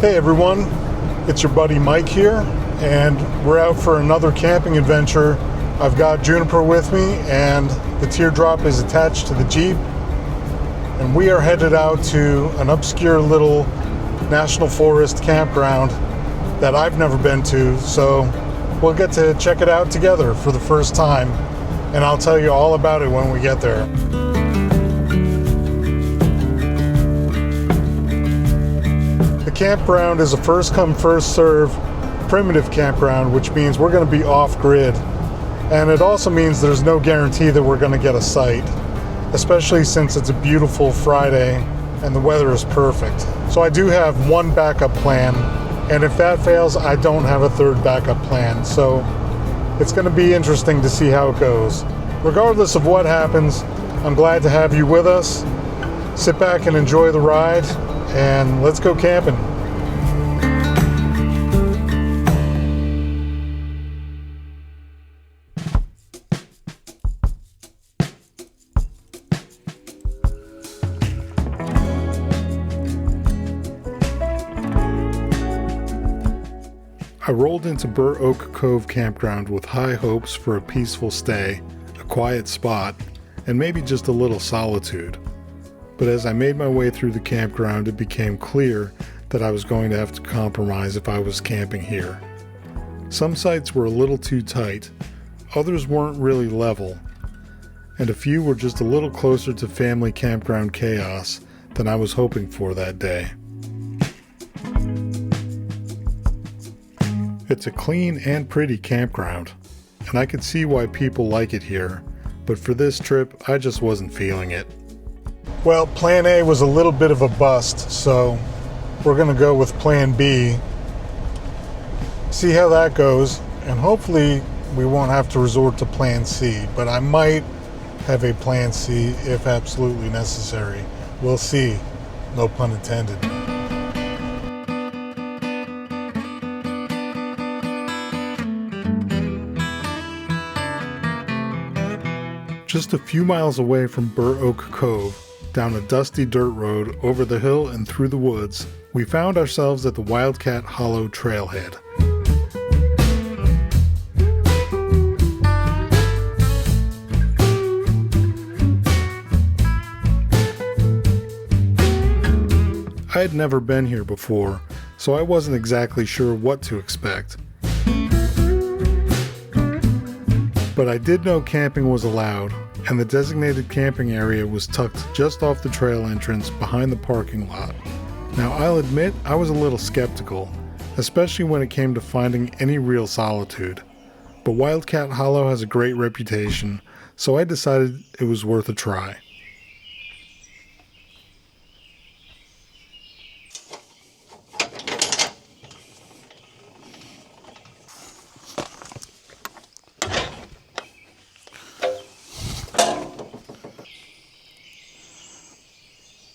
Hey everyone, it's your buddy Mike here, and we're out for another camping adventure. I've got Juniper with me, and the Teardrop is attached to the Jeep, and we are headed out to an obscure little national forest campground that I've never been to, so we'll get to check it out together for the first time, and I'll tell you all about it when we get there. The campground is a first come first serve primitive campground, which means we're going to be off grid, and it also means there's no guarantee that we're going to get a site, especially since it's a beautiful Friday and the weather is perfect. So I do have one backup plan, and if that fails, I don't have a third backup plan. So it's going to be interesting to see how it goes. Regardless of what happens, I'm glad to have you with us. Sit back and enjoy the ride, and let's go camping. I rolled into Burr Oak Cove Campground with high hopes for a peaceful stay, a quiet spot, and maybe just a little solitude. But as I made my way through the campground, it became clear that I was going to have to compromise if I was camping here. Some sites were a little too tight, others weren't really level, and a few were just a little closer to family campground chaos than I was hoping for that day. It's a clean and pretty campground, and I could see why people like it here, but for this trip, I just wasn't feeling it. Well, plan A was a little bit of a bust, so we're going to go with plan B. See how that goes, and hopefully we won't have to resort to plan C, but I might have a plan C if absolutely necessary. We'll see, no pun intended. Just a few miles away from Burr Oak Cove, down a dusty dirt road over the hill and through the woods, we found ourselves at the Wildcat Hollow Trailhead. I had never been here before, so I wasn't exactly sure what to expect. But I did know camping was allowed, and the designated camping area was tucked just off the trail entrance behind the parking lot. Now, I'll admit I was a little skeptical, especially when it came to finding any real solitude. But Wildcat Hollow has a great reputation, so I decided it was worth a try.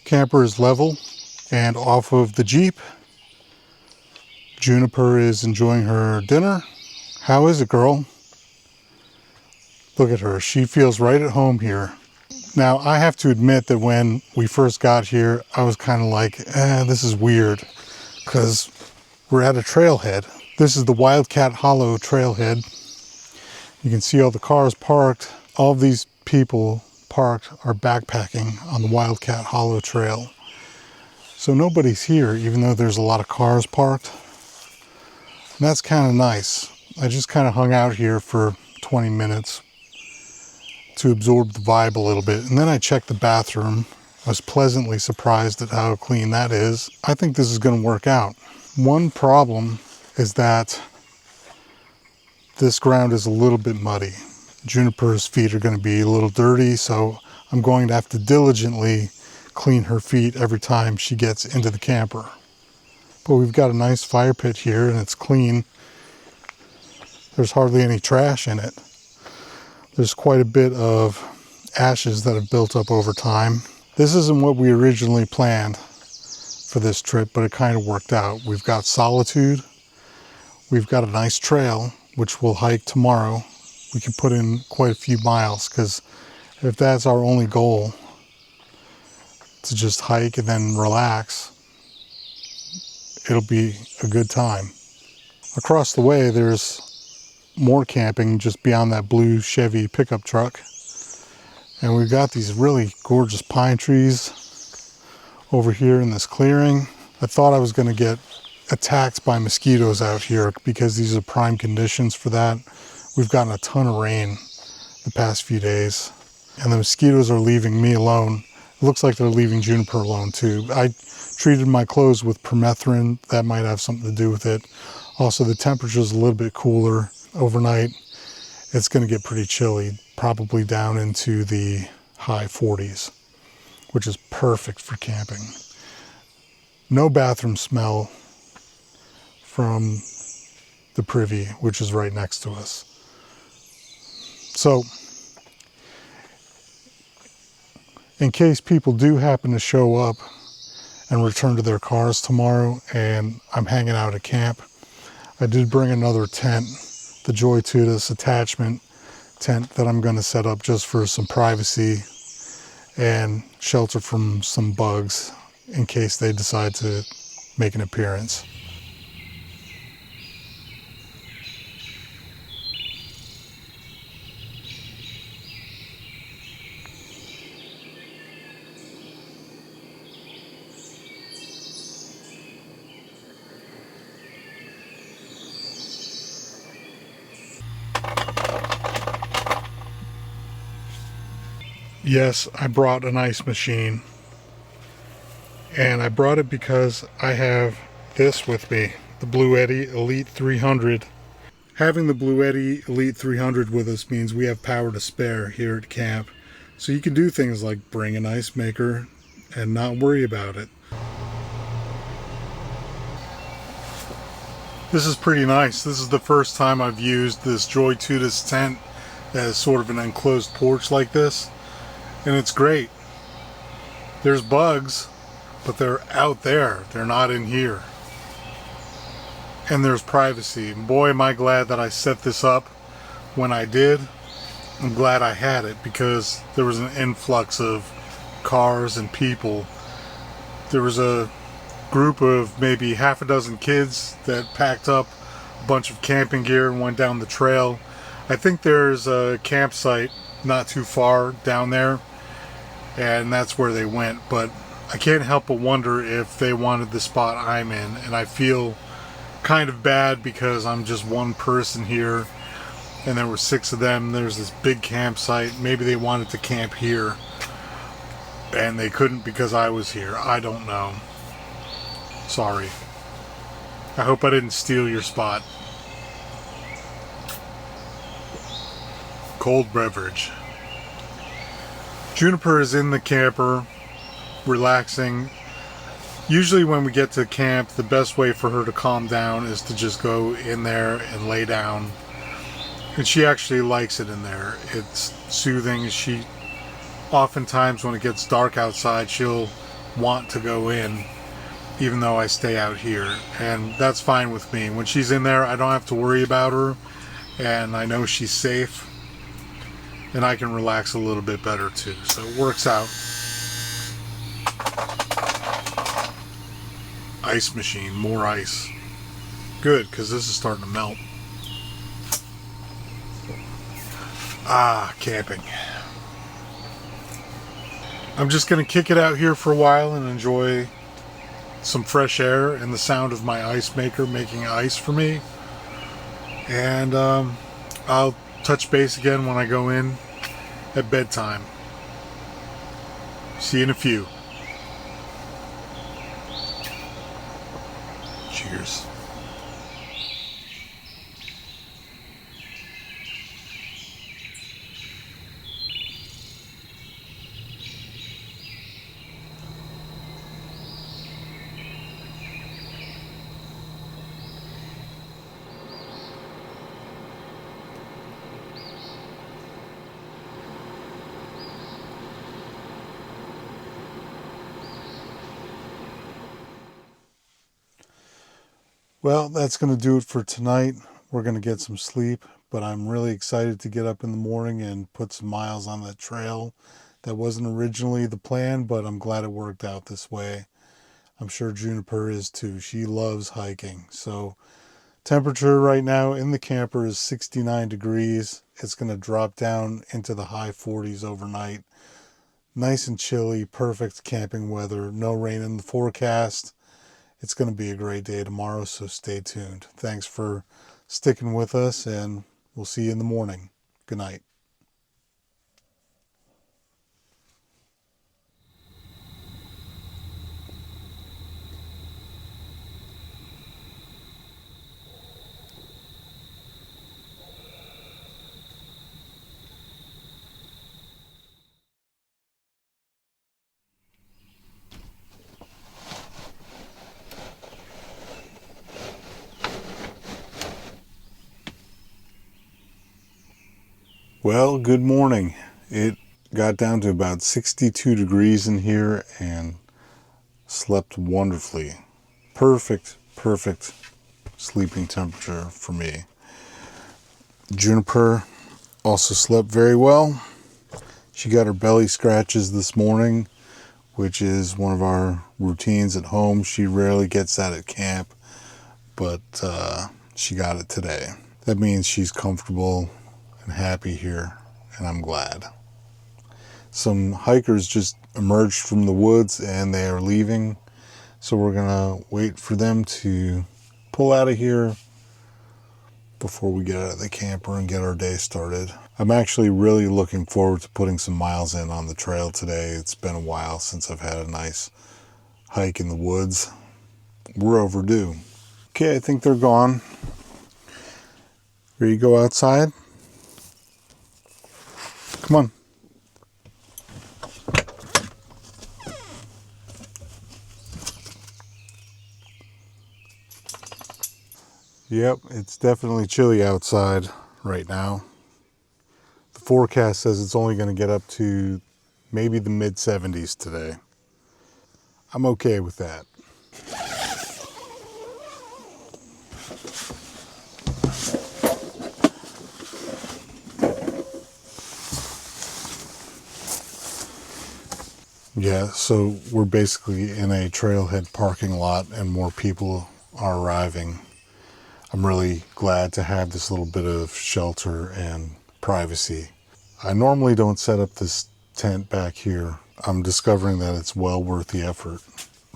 Camper is level and off of the Jeep. Juniper is enjoying her dinner. How is it, girl? Look at her. She feels right at home here. Now, I have to admit that when we first got here, I was kind of like, this is weird, because we're at a trailhead. This is the Wildcat Hollow Trailhead. You can see all the cars parked. All of these people parked are backpacking on the Wildcat Hollow Trail. So nobody's here, even though there's a lot of cars parked. And that's kind of nice. I just kind of hung out here for 20 minutes to absorb the vibe a little bit. And then I checked the bathroom. I was pleasantly surprised at how clean that is. I think this is going to work out. One problem is that this ground is a little bit muddy. Juniper's feet are going to be a little dirty, so I'm going to have to diligently clean her feet every time she gets into the camper. But we've got a nice fire pit here, and it's clean. There's hardly any trash in it. There's quite a bit of ashes that have built up over time. This isn't what we originally planned for this trip, but it kind of worked out. We've got solitude. We've got a nice trail, which we'll hike tomorrow. We can put in quite a few miles, because if that's our only goal, to just hike and then relax, it'll be a good time. Across the way, there's more camping just beyond that blue Chevy pickup truck. And we've got these really gorgeous pine trees over here in this clearing. I thought I was going to get attacked by mosquitoes out here because these are prime conditions for that. We've gotten a ton of rain the past few days, and the mosquitoes are leaving me alone. It looks like they're leaving Juniper alone too. I treated my clothes with permethrin. That might have something to do with it. Also, the temperature is a little bit cooler overnight. It's going to get pretty chilly, probably down into the high 40s, which is perfect for camping. No bathroom smell from the privy, which is right next to us. So, in case people do happen to show up and return to their cars tomorrow and I'm hanging out at camp, I did bring another tent, the Joy to this attachment tent that I'm going to set up just for some privacy and shelter from some bugs in case they decide to make an appearance. Yes, I brought an ice machine, and I brought it because I have this with me, the Blue Eddy Elite 300. Having the Blue Eddy Elite 300 with us means we have power to spare here at camp, so you can do things like bring an ice maker and not worry about it. This is pretty nice. This is the first time I've used this Joy Tutus tent as sort of an enclosed porch like this. And it's great. There's bugs, but they're out there. They're not in here. And there's privacy. And boy, am I glad that I set this up when I did. I'm glad I had it because there was an influx of cars and people. There was a group of maybe half a dozen kids that packed up a bunch of camping gear and went down the trail. I think there's a campsite not too far down there, and that's where they went, but I can't help but wonder if they wanted the spot I'm in, and I feel kind of bad because I'm just one person here and there were 6 of them. There's this big campsite. Maybe they wanted to camp here and they couldn't because I was here. I don't know. Sorry. I hope I didn't steal your spot. Cold beverage. Juniper is in the camper, relaxing. Usually when we get to camp, the best way for her to calm down is to just go in there and lay down. And she actually likes it in there. It's soothing. She, oftentimes when it gets dark outside, she'll want to go in, even though I stay out here. And that's fine with me. When she's in there, I don't have to worry about her, and I know she's safe. And I can relax a little bit better too. So it works out. Ice machine, more ice. Good, because this is starting to melt. Ah, camping. I'm just going to kick it out here for a while and enjoy some fresh air and the sound of my ice maker making ice for me. And I'll touch base again when I go in at bedtime. See you in a few. Cheers. Well, that's going to do it for tonight. We're going to get some sleep, but I'm really excited to get up in the morning and put some miles on that trail. That wasn't originally the plan, but I'm glad it worked out this way. I'm sure Juniper is too. She loves hiking. So temperature right now in the camper is 69 degrees. It's going to drop down into the high 40s overnight. Nice and chilly, perfect camping weather. No rain in the forecast. It's going to be a great day tomorrow, so stay tuned. Thanks for sticking with us, and we'll see you in the morning. Good night. Well, good morning. It got down to about 62 degrees in here and slept wonderfully. Perfect sleeping temperature for me. Juniper also slept very well. She got her belly scratches this morning, which is one of our routines at home. She rarely gets that at camp, but she got it today. That means she's comfortable and happy here, and I'm glad. Some hikers just emerged from the woods and they are leaving, so we're gonna wait for them to pull out of here before we get out of the camper and get our day started. I'm actually really looking forward to putting some miles in on the trail today. It's been a while since I've had a nice hike in the woods. We're overdue. Okay, I think they're gone. Ready to go outside? Come on. Yep, it's definitely chilly outside right now. The forecast says it's only going to get up to maybe the mid 70s today. I'm okay with that. Yeah, so we're basically in a trailhead parking lot and more people are arriving. I'm really glad to have this little bit of shelter and privacy. I normally don't set up this tent back here. I'm discovering that it's well worth the effort.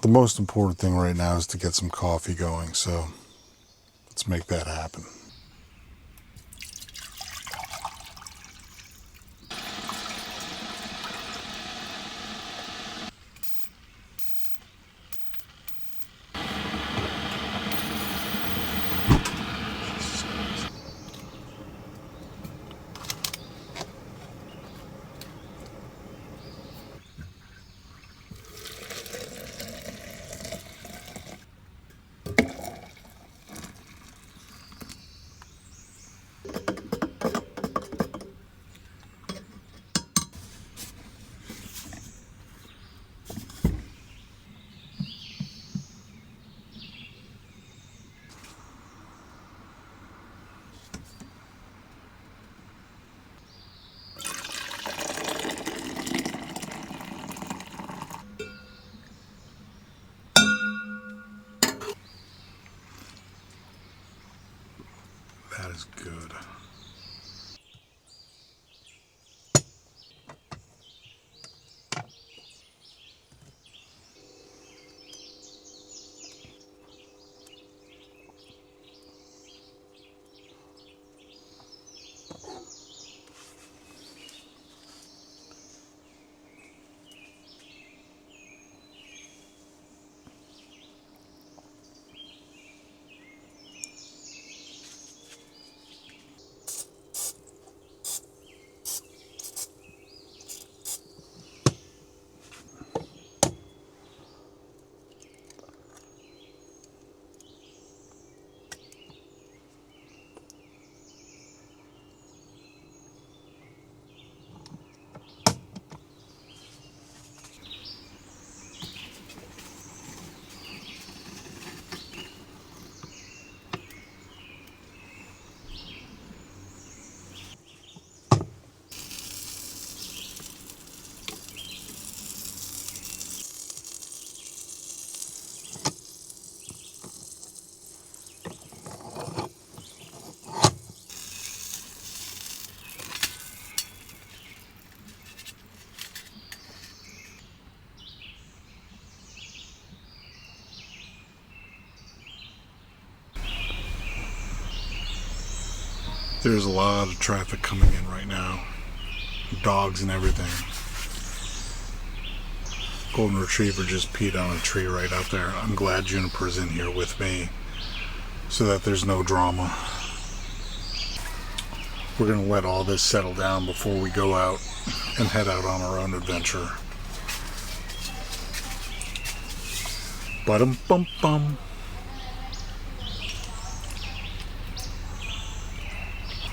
The most important thing right now is to get some coffee going, so let's make that happen. That is good. There's a lot of traffic coming in right now. Dogs and everything. Golden Retriever just peed on a tree right out there. I'm glad Juniper's in here with me so that there's no drama. We're going to let all this settle down before we go out and head out on our own adventure. Ba-dum-bum-bum.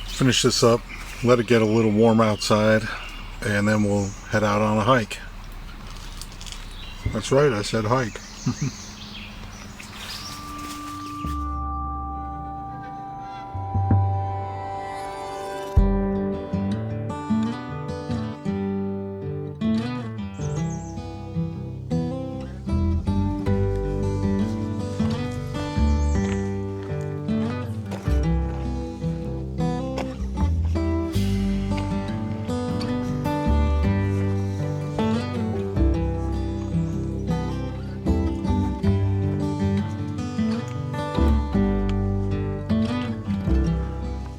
Finish this up, let it get a little warm outside, and then we'll head out on a hike. That's right, I said hike.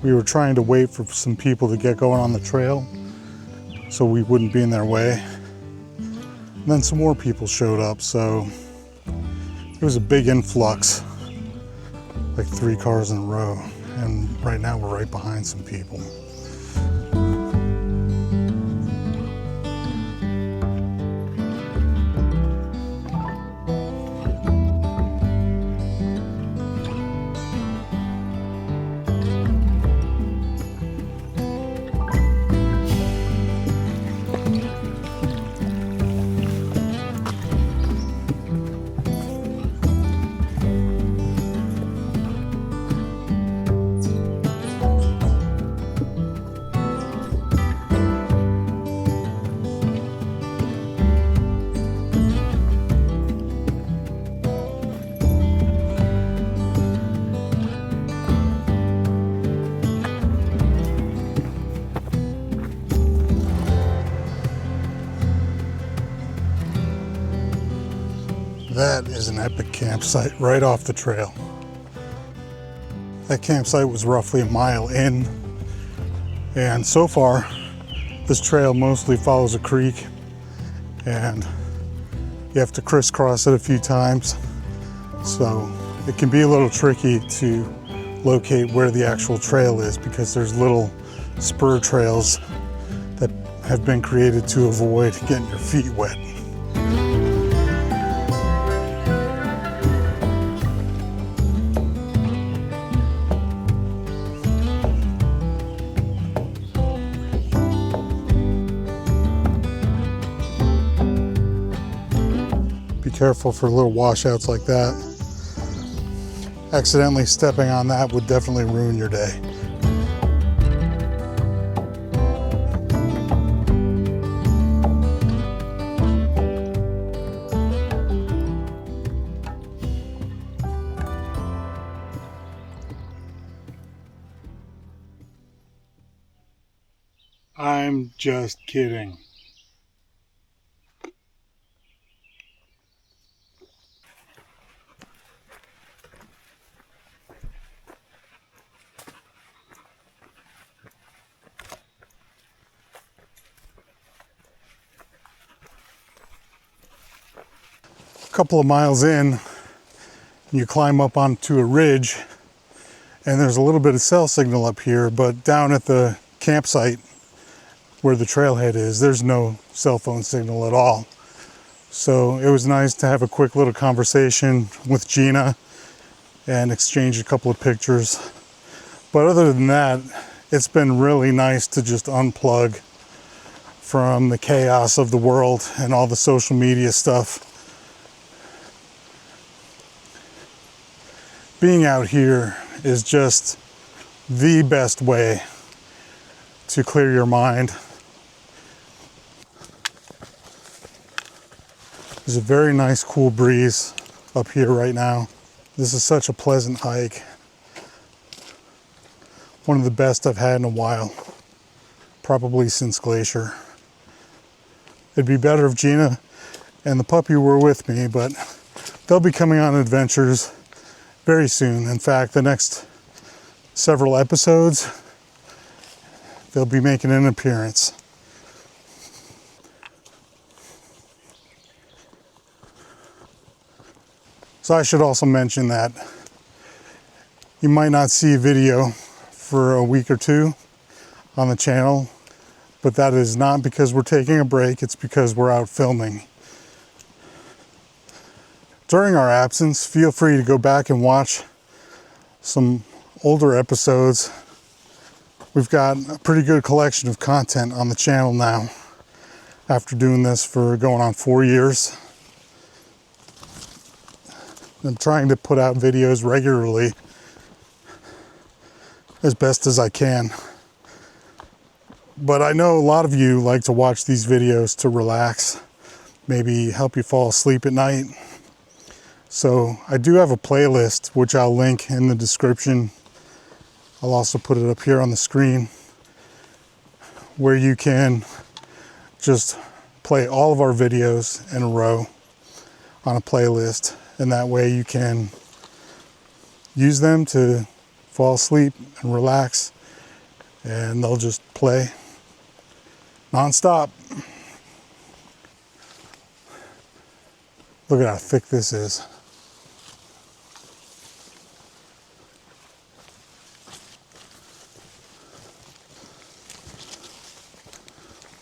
We were trying to wait for some people to get going on the trail so we wouldn't be in their way. And then some more people showed up, so it was a big influx, like 3 cars in a row. And right now we're right behind some people. That is an epic campsite right off the trail. That campsite was roughly a mile in, and so far this trail mostly follows a creek, and you have to crisscross it a few times, so it can be a little tricky to locate where the actual trail is because there's little spur trails that have been created to avoid getting your feet wet. Careful for little washouts like that. Accidentally stepping on that would definitely ruin your day. I'm just kidding. A couple of miles in, you climb up onto a ridge, and there's a little bit of cell signal up here, but down at the campsite where the trailhead is, there's no cell phone signal at all. So it was nice to have a quick little conversation with Gina and exchange a couple of pictures. But other than that, it's been really nice to just unplug from the chaos of the world and all the social media stuff. Being out here is just the best way to clear your mind. There's a very nice cool breeze up here right now. This is such a pleasant hike. One of the best I've had in a while, probably since Glacier. It'd be better if Gina and the puppy were with me, but they'll be coming on adventures very soon. In fact, the next several episodes they'll be making an appearance. So I should also mention that you might not see a video for a week or two on the channel, but that is not because we're taking a break, it's because we're out filming. During our absence, feel free to go back and watch some older episodes. We've got a pretty good collection of content on the channel now after doing this for going on 4 years. I'm trying to put out videos regularly as best as I can. But I know a lot of you like to watch these videos to relax, maybe help you fall asleep at night. So I do have a playlist, which I'll link in the description. I'll also put it up here on the screen, where you can just play all of our videos in a row on a playlist. And that way you can use them to fall asleep and relax, and they'll just play non-stop. Look at how thick this is.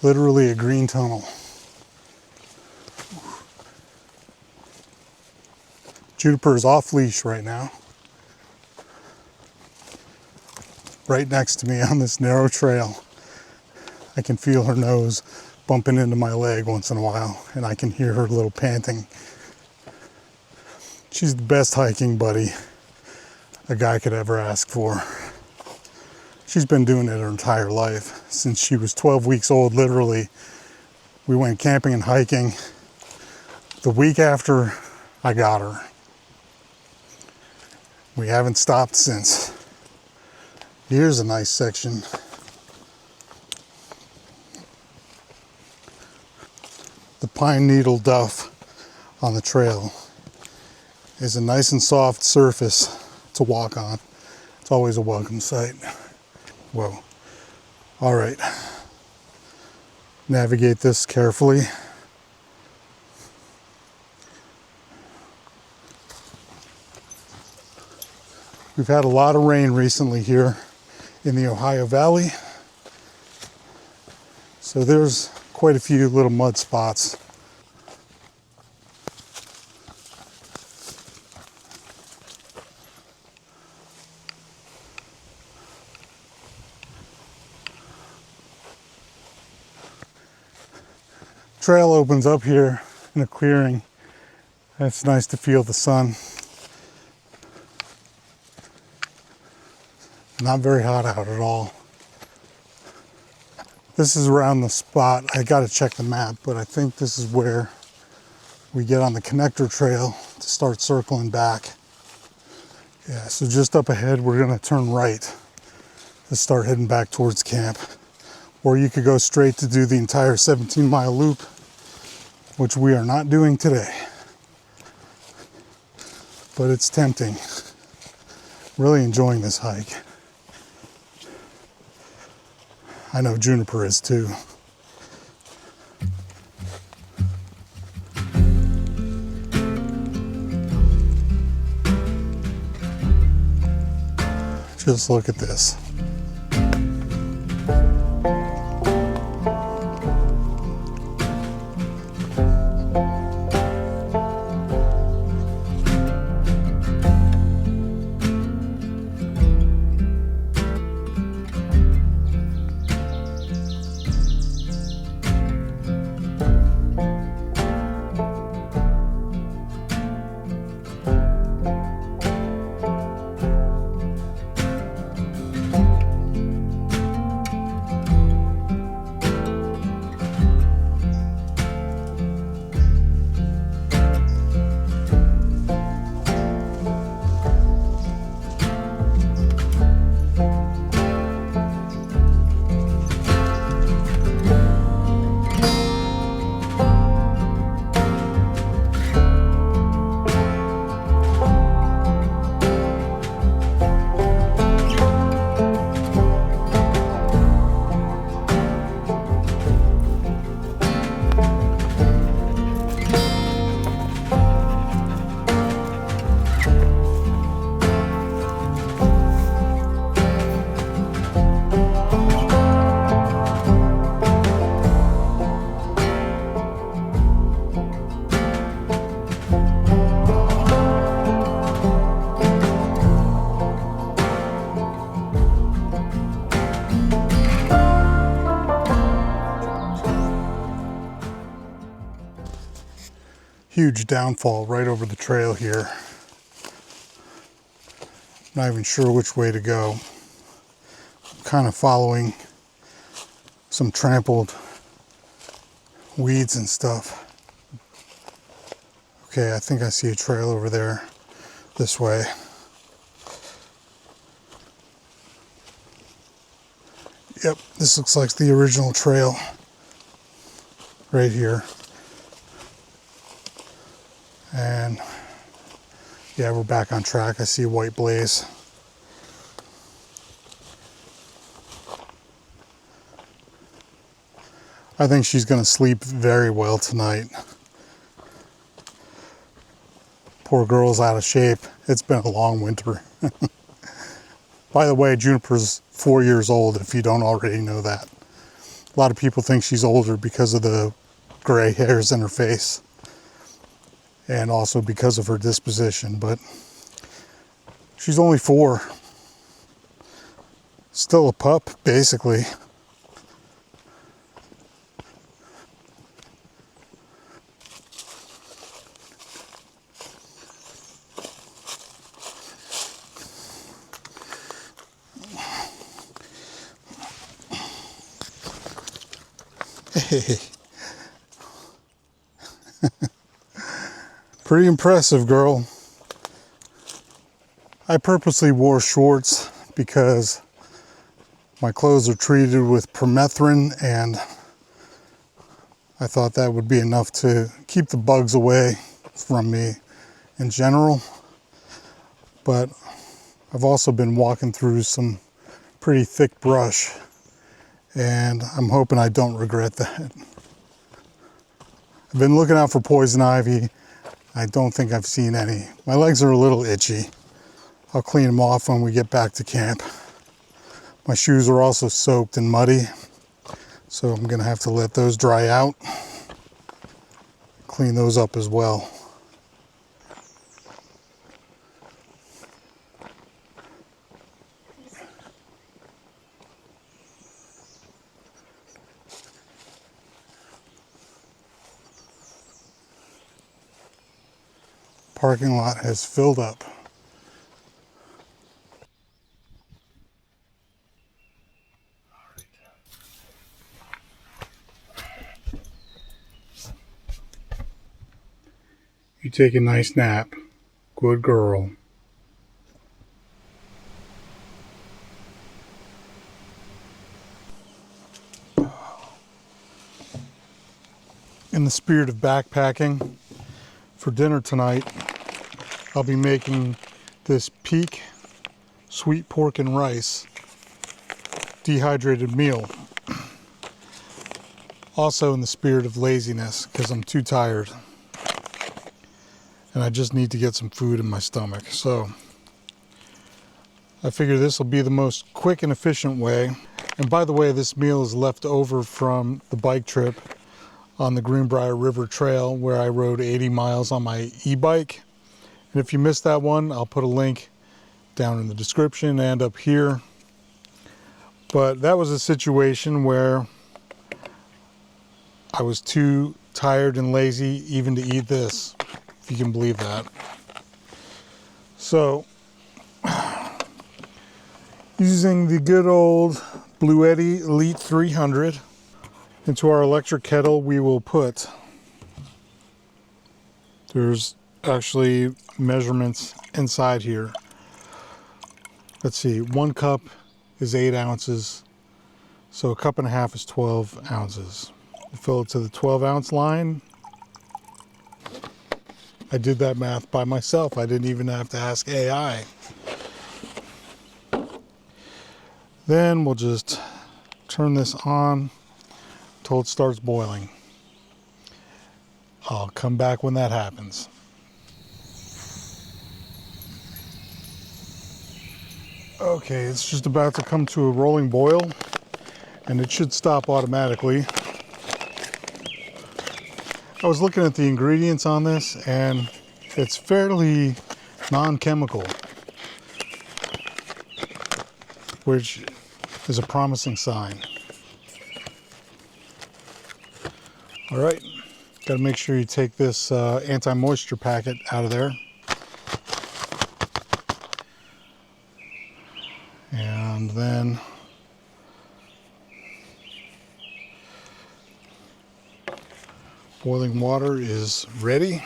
Literally a green tunnel. Juniper is off leash right now, right next to me on this narrow trail. I can feel her nose bumping into my leg once in a while, and I can hear her little panting. She's the best hiking buddy a guy could ever ask for. She's been doing it her entire life. Since she was 12 weeks old, literally. We went camping and hiking the week after I got her. We haven't stopped since. Here's a nice section. The pine needle duff on the trail is a nice and soft surface to walk on. It's always a welcome sight. Whoa. All right. Navigate this carefully. We've had a lot of rain recently here in the Ohio Valley, so there's quite a few little mud spots. Trail opens up here in a clearing. It's nice to feel the sun. Not very hot out at all. This is around the spot. I gotta check the map, but I think this is where we get on the connector trail to start circling back. Yeah, so just up ahead, we're gonna turn right to start heading back towards camp. Or you could go straight to do the entire 17-mile loop, which we are not doing today. But it's tempting. Really enjoying this hike. I know Juniper is too. Just look at this. huge downfall right over the trail here. Not even sure which way to go. I'm kind of following some trampled weeds and stuff. Okay, I think I see a trail over there this way. Yep, this looks like the original trail right here. And yeah, we're back on track. I see a white blaze. I think she's going to sleep very well tonight. Poor girl's out of shape. It's been a long winter. By the way, Juniper's 4 years old, if you don't already know that. A lot of people think she's older because of the gray hairs in her face. And also because of her disposition, but she's only 4. Still a pup, basically. Hey. Pretty impressive, girl. I purposely wore shorts because my clothes are treated with permethrin, and I thought that would be enough to keep the bugs away from me in general. But I've also been walking through some pretty thick brush, and I'm hoping I don't regret that. I've been looking out for poison ivy. I don't think I've seen any. My legs are a little itchy. I'll clean them off when we get back to camp. My shoes are also soaked and muddy, so I'm gonna have to let those dry out. Clean those up as well. Parking lot has filled up. You take a nice nap. Good girl. In the spirit of backpacking, for dinner tonight, I'll be making this Peak sweet pork and rice dehydrated meal. Also in the spirit of laziness, because I'm too tired. And I just need to get some food in my stomach. So I figure this will be the most quick and efficient way. And by the way, this meal is left over from the bike trip on the Greenbrier River Trail, where I rode 80 miles on my e-bike. And if you missed that one, I'll put a link down in the description and up here. But that was a situation where I was too tired and lazy even to eat this, if you can believe that. So, using the good old Blue Eddy Elite 300, into our electric kettle we will put, there's actually measurements inside here. Let's see, 1 cup is 8 ounces, so a cup and a half is 12 ounces. You fill it to the 12-ounce line. I did that math by myself. I didn't even have to ask AI. Then we'll just turn this on until it starts boiling. I'll come back when that happens. Okay, it's just about to come to a rolling boil, and it should stop automatically. I was looking at the ingredients on this, and it's fairly non-chemical, which is a promising sign. All right, Got to make sure you take this anti-moisture packet out of there. And then boiling water is ready.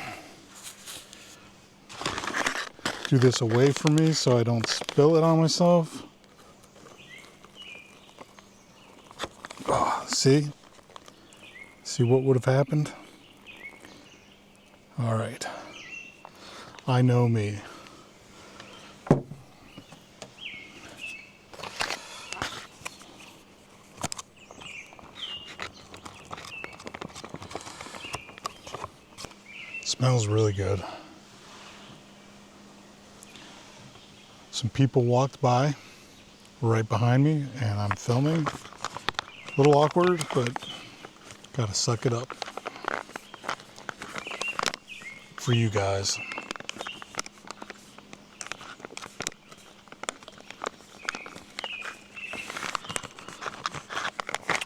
Do this away from me so I don't spill it on myself. Oh, see? See what would have happened? All right. I know me. Smells really good. Some people walked by right behind me and I'm filming. A little awkward, but gotta suck it up for you guys.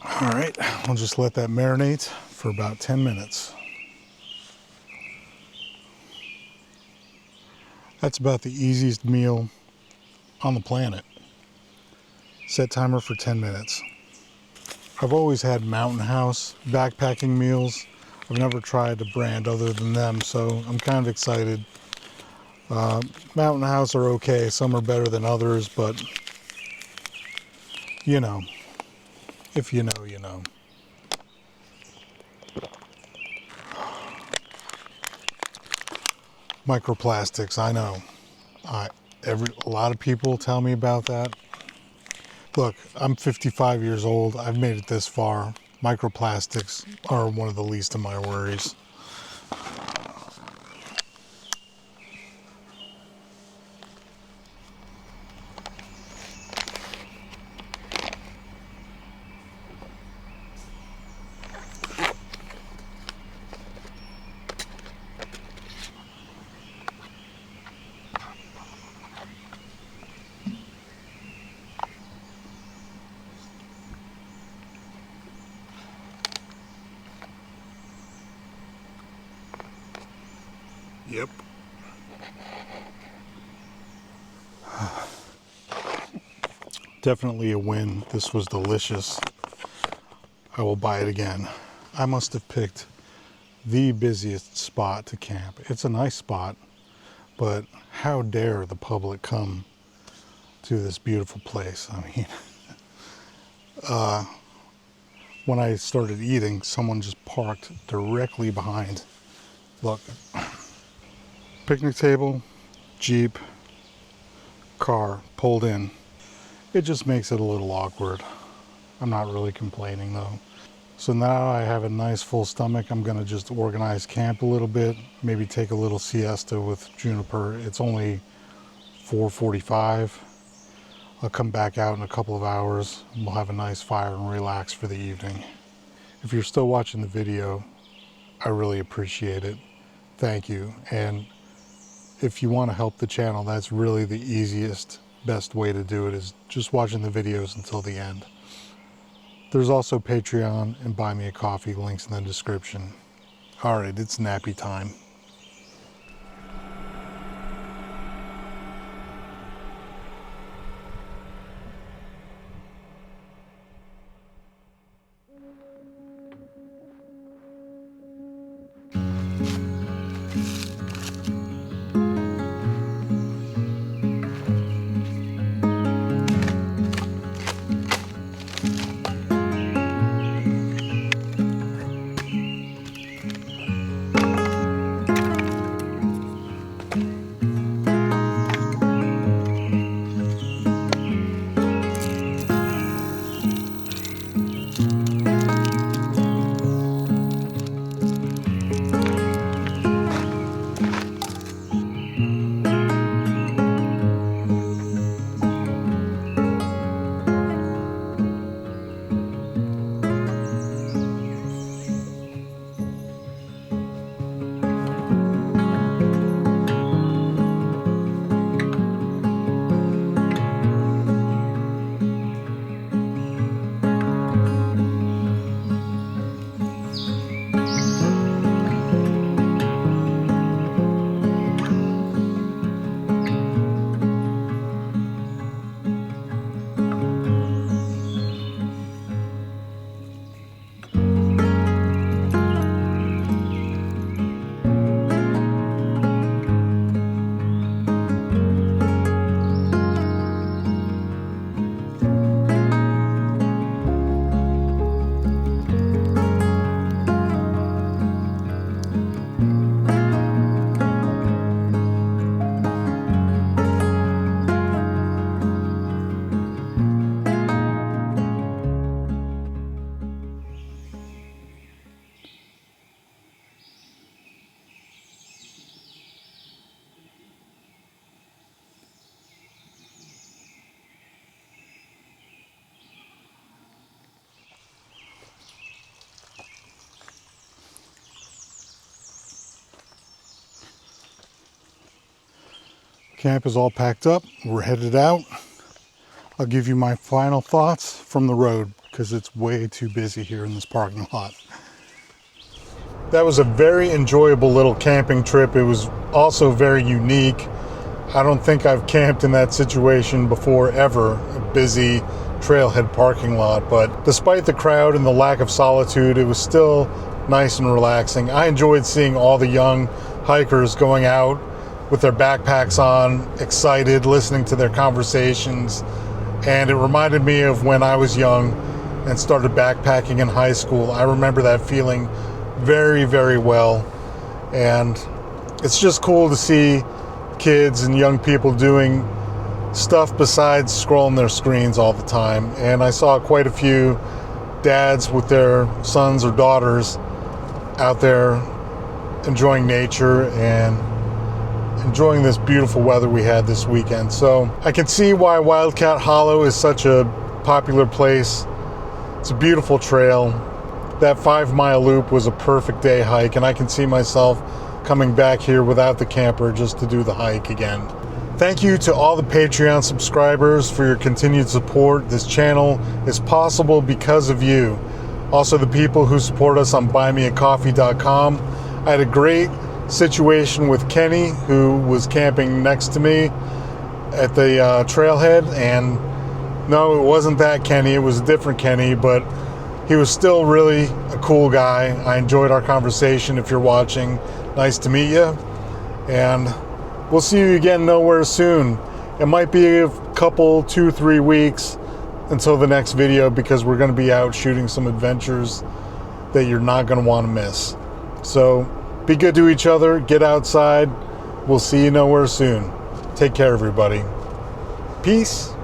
All right, we'll just let that marinate for about 10 minutes. That's about the easiest meal on the planet. Set timer for 10 minutes. I've always had Mountain House backpacking meals. I've never tried a brand other than them, so I'm kind of excited. Mountain House are okay. Some are better than others, but you know, if you know, you know. Microplastics, I know. A lot of people tell me about that. Look, I'm 55 years old. I've made it this far. Microplastics are one of the least of my worries. Yep. Definitely a win. This was delicious. I will buy it again. I must have picked the busiest spot to camp. It's a nice spot, but how dare the public come to this beautiful place? I mean, when I started eating, someone just parked directly behind. Look. Picnic table, Jeep, car pulled in. It just makes it a little awkward. I'm not really complaining though. So now I have a nice full stomach. I'm gonna just organize camp a little bit, maybe take a little siesta with Juniper. It's only 4:45. I'll come back out in a couple of hours and we'll have a nice fire and relax for the evening. If you're still watching the video, I really appreciate it. Thank you. And if you want to help the channel, that's really the easiest, best way to do it, is just watching the videos until the end. There's also Patreon and Buy Me a Coffee links in the description. All right, it's nappy time. Camp is all packed up. We're headed out. I'll give you my final thoughts from the road because it's way too busy here in this parking lot. That was a very enjoyable little camping trip. It was also very unique. I don't think I've camped in that situation before ever, a busy trailhead parking lot, but despite the crowd and the lack of solitude, it was still nice and relaxing. I enjoyed seeing all the young hikers going out with their backpacks on, excited, listening to their conversations, and it reminded me of when I was young and started backpacking in high school. I remember that feeling very, very well, and it's just cool to see kids and young people doing stuff besides scrolling their screens all the time. And I saw quite a few dads with their sons or daughters out there enjoying nature and enjoying this beautiful weather we had this weekend. So I can see why Wildcat Hollow is such a popular place. It's a beautiful trail. That 5-mile loop was a perfect day hike, and I can see myself coming back here without the camper just to do the hike again. Thank you to all the Patreon subscribers for your continued support. This channel is possible because of you. Also, the people who support us on buymeacoffee.com. I had a great situation with Kenny, who was camping next to me at the trailhead, and no, it wasn't that Kenny, it was a different Kenny, but he was still really a cool guy. I enjoyed our conversation. If you're watching, nice to meet you, and we'll see you again nowhere soon. It might be a couple, 2-3 weeks until the next video, because we're going to be out shooting some adventures that you're not going to want to miss. So be good to each other, get outside. We'll see you nowhere soon. Take care, everybody. Peace.